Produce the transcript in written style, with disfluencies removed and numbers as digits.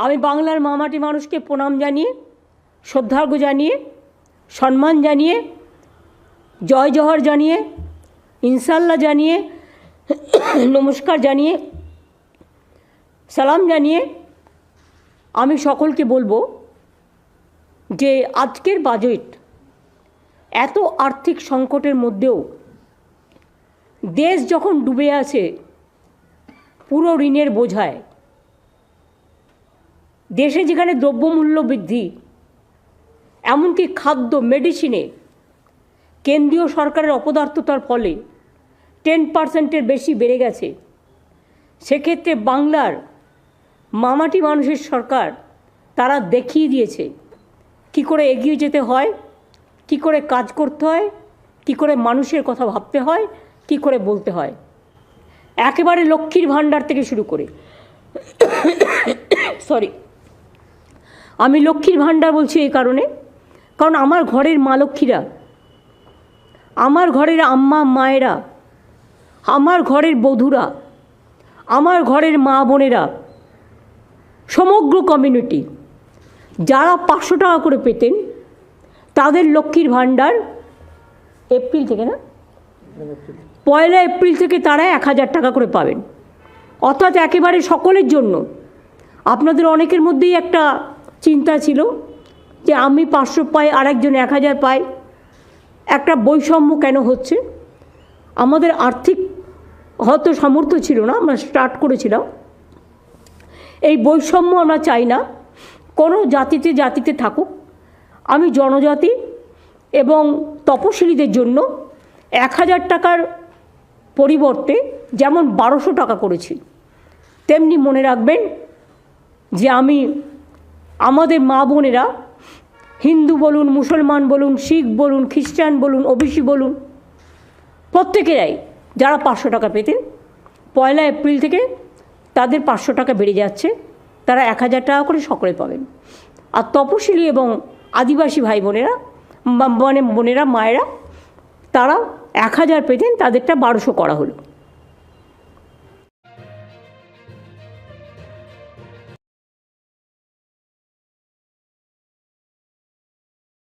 আমি বাংলার মামাটি মানুষকে প্রণাম জানিয়ে, শ্রদ্ধার্ঘ্য জানিয়ে, সম্মান জানিয়ে, জয় জহর জানিয়ে, ইনশাল্লাহ জানিয়ে, নমস্কার জানিয়ে, সালাম জানিয়ে আমি সকলকে বলবো যে আজকের বাজেট এত আর্থিক সংকটের মধ্যেও দেশ যখন ডুবে আছে পুরো ঋণের বোঝায়, দেশে যেখানে দ্রব্যমূল্য বৃদ্ধি, এমনকি খাদ্য মেডিসিনে কেন্দ্রীয় সরকারের অপদার্থতার ফলে 10% বেশি বেড়ে গেছে, সেক্ষেত্রে বাংলার মামাটি মানুষের সরকার তারা দেখিয়ে দিয়েছে কি করে এগিয়ে যেতে হয়, কি করে কাজ করতে হয়, কি করে মানুষের কথা ভাবতে হয়, কি করে বলতে হয়। একেবারে লক্ষ্মীর ভাণ্ডার থেকে শুরু করে আমি লক্ষ্মীর ভাণ্ডার বলছি এই কারণে, কারণ আমার ঘরের মা লক্ষ্মীরা, আমার ঘরের আম্মা মায়েরা, আমার ঘরের বধূরা, আমার ঘরের মা বোনেরা, সমগ্র কমিউনিটি যারা 500 টাকা করে পেতেন তাদের লক্ষ্মীর ভাণ্ডার এপ্রিল থেকে, না 1 এপ্রিল থেকে তারা 1000 টাকা করে পাবেন। অর্থাৎ একেবারে সকলের জন্য। আপনাদের অনেকের মধ্যেই একটা চিন্তা ছিল যে আমি 500 পাই, আরেকজন 1000 পাই, একটা বৈষম্য কেন হচ্ছে। আমাদের আর্থিক হয়তো সামর্থ্য ছিল না, আমরা স্টার্ট করেছিলাম। এই বৈষম্য আমরা চাই না, কোনো জাতিতে জাতিতে থাকুক। আমি জনজাতি এবং তপশিলীদের জন্য 1000 টাকার পরিবর্তে যেমন 1200 টাকা করেছি, তেমনি মনে রাখবেন যে আমি আমাদের মা বোনেরা, হিন্দু বলুন, মুসলমান বলুন, শিখ বলুন, খ্রিস্টান বলুন, ওবিসি বলুন, প্রত্যেকেরাই যারা 500 টাকা পেতেন 1 এপ্রিল থেকে তাদের 500 টাকা বেড়ে যাচ্ছে, তারা 1000 টাকা করে সকলে পাবেন। আর তপশিলি এবং আদিবাসী ভাই বোনেরা, মানে বোনেরা, মায়েরা, তারা 1000 পেতেন, তাদেরটা 1200 করা হলো।